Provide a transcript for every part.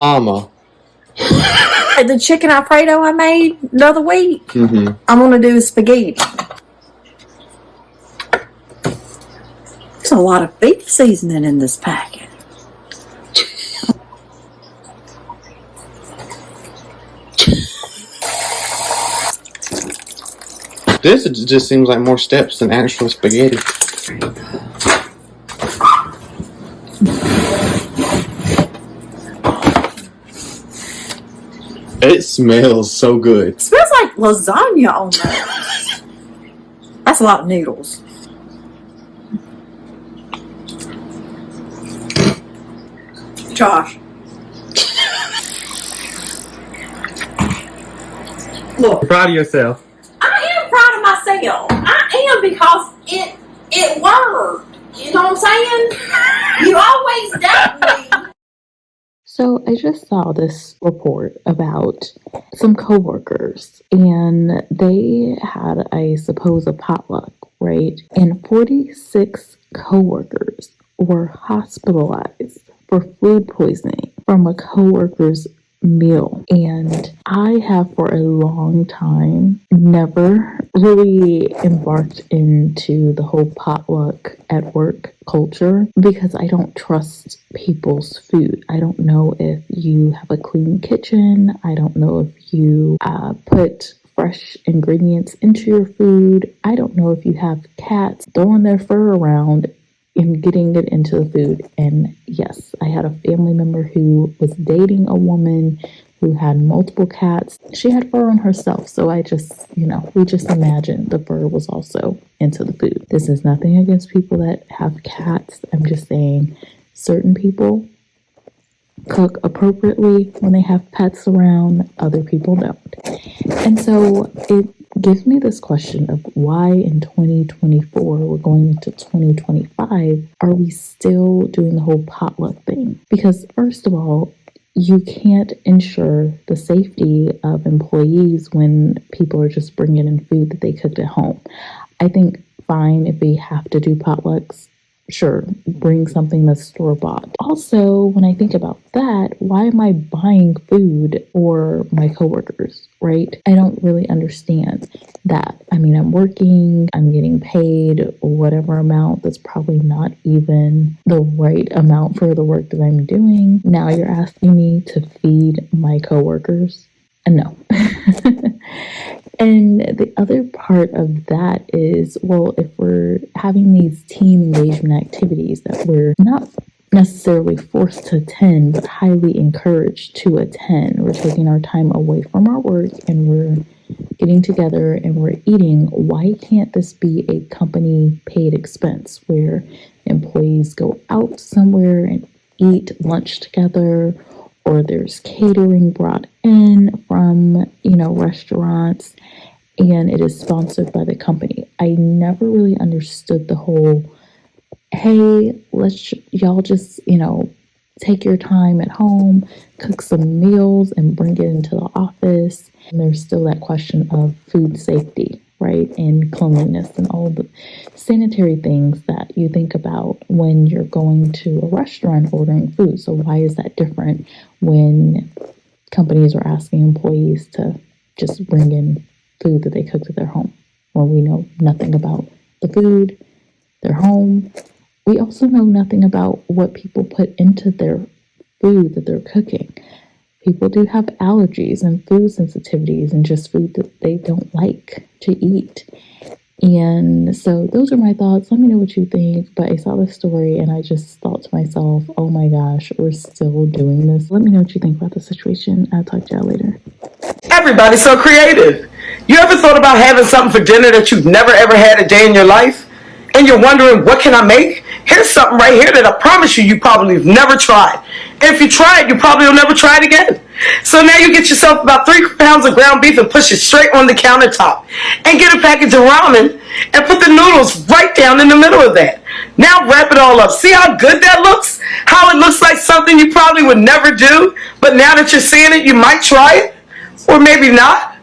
Mama. The chicken Alfredo I made the other week, Mm-hmm. I'm going to do a spaghetti. There's a lot of beef seasoning in this packet. This just seems like more steps than actual spaghetti. It smells so good. It smells like lasagna almost. That's a lot of noodles. Josh. Look. You're proud of yourself. I am proud of myself. I am, because it worked. You know what I'm saying? You always doubt me. So I just saw this report about some coworkers, and they had, I suppose, a potluck, right? And 46 coworkers were hospitalized for food poisoning from a coworker's meal. And I have for a long time never really embarked into the whole potluck at work culture, because I don't trust people's food. I don't know if you have a clean kitchen. I don't know if you put fresh ingredients into your food. I don't know if you have cats throwing their fur around and getting it into the food. And yes, I had a family member who was dating a woman who had multiple cats. She had fur on herself, so I just, we just imagined the fur was also into the food. This is nothing against people that have cats. I'm just saying certain people cook appropriately when they have pets around, other people don't. And so it gives me this question of why in 2024, we're going into 2025, are we still doing the whole potluck thing? Because first of all, you can't ensure the safety of employees when people are just bringing in food that they cooked at home. I think fine if we have to do potlucks. Sure, bring something that's store-bought. Also, when I think about that, why am I buying food for my coworkers, right? I don't really understand that. I mean, I'm working, I'm getting paid whatever amount that's probably not even the right amount for the work that I'm doing. Now you're asking me to feed my coworkers? No. And the other part of that is, well, if we're having these team engagement activities that we're not necessarily forced to attend, but highly encouraged to attend, we're taking our time away from our work and we're getting together and we're eating, why can't this be a company paid expense where employees go out somewhere and eat lunch together, or there's catering brought in from, restaurants, and it is sponsored by the company? I never really understood the whole, hey, y'all just, take your time at home, cook some meals and bring it into the office. And there's still that question of food safety, right? And cleanliness and all the sanitary things that you think about when you're going to a restaurant ordering food. So why is that different when companies are asking employees to just bring in food that they cooked at their home, when we know nothing about the food, their home? We also know nothing about what people put into their food that they're cooking. People do have allergies and food sensitivities and just food that they don't like to eat. And so those are my thoughts. Let me know what you think. But I saw this story and I just thought to myself, oh my gosh, we're still doing this. Let me know what you think about the situation. I'll talk to y'all later. Everybody's so creative. You ever thought about having something for dinner that you've never ever had a day in your life? And you're wondering, what can I make? Here's something right here that I promise you probably have never tried. And if you try it, you probably will never try it again. So now you get yourself about 3 pounds of ground beef and push it straight on the countertop. And get a package of ramen and put the noodles right down in the middle of that. Now wrap it all up. See how good that looks? How it looks like something you probably would never do, but now that you're seeing it, you might try it. Or maybe not.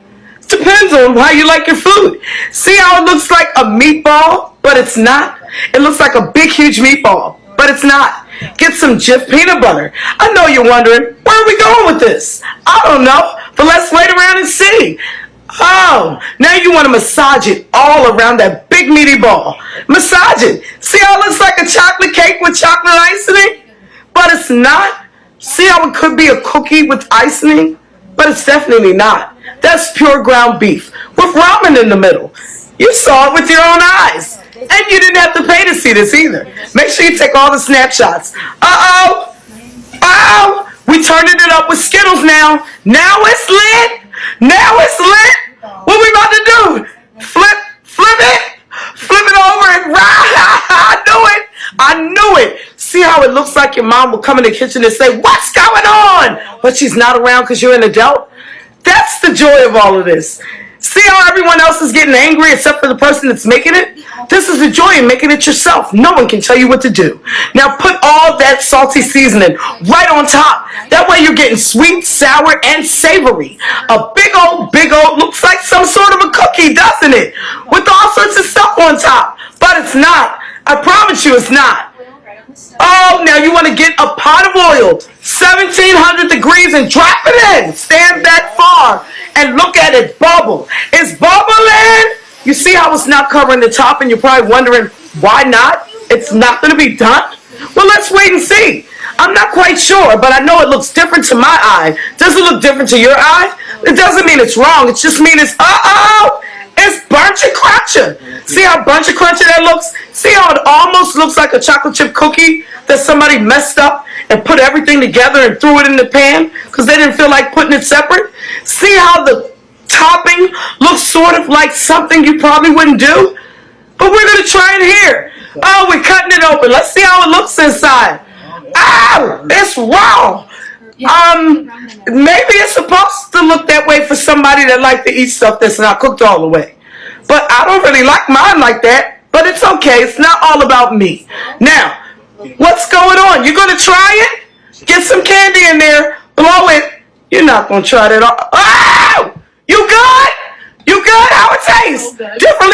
Depends on how you like your food. See how it looks like a meatball, but it's not? It looks like a big, huge meatball, but it's not. Get some Jif peanut butter. I know you're wondering, where are we going with this? I don't know, but let's wait around and see. Oh, now you want to massage it all around that big meaty ball. Massage it. See how it looks like a chocolate cake with chocolate icing? But it's not. See how it could be a cookie with icing? But it's definitely not. That's pure ground beef with ramen in the middle. You saw it with your own eyes. And you didn't have to pay to see this either. Make sure you take all the snapshots. Uh-oh. Oh, we turning it up with Skittles now. Now it's lit. Now it's lit. What we about to do? Flip it over and ride. I knew it. See how it looks like your mom will come in the kitchen and say, what's going on? But she's not around because you're an adult. That's the joy of all of this. See how everyone else is getting angry except for the person that's making it? This is the joy in making it yourself. No one can tell you what to do. Now put all that salty seasoning right on top. That way you're getting sweet, sour, and savory. A big old, looks like some sort of a cookie, doesn't it? With all sorts of stuff on top. But it's not. I promise you it's not. Oh, now you want to get a pot of oil, 1700 degrees, and drop it in. Stand that far and look at it bubble. It's bubbling. You see how it's not covering the top, and you're probably wondering, why not? It's not going to be done? Well, let's wait and see. I'm not quite sure, but I know it looks different to my eye. Does it look different to your eye? It doesn't mean it's wrong. It just means it's, it's bunch of cruncher. See how bunch of cruncher that looks? See how it almost looks like a chocolate chip cookie that somebody messed up and put everything together and threw it in the pan because they didn't feel like putting it separate? See how the topping looks sort of like something you probably wouldn't do? But we're going to try it here. Oh, we're cutting it open. Let's see how it looks inside. Ow! It's raw. Maybe it's supposed to look that way for somebody that like to eat stuff that's not cooked all the way. But I don't really like mine like that. But it's okay. It's not all about me. Now, what's going on? You going to try it? Get some candy in there. Blow it. You're not going to try that all. Oh! You good? You good? How it tastes? Different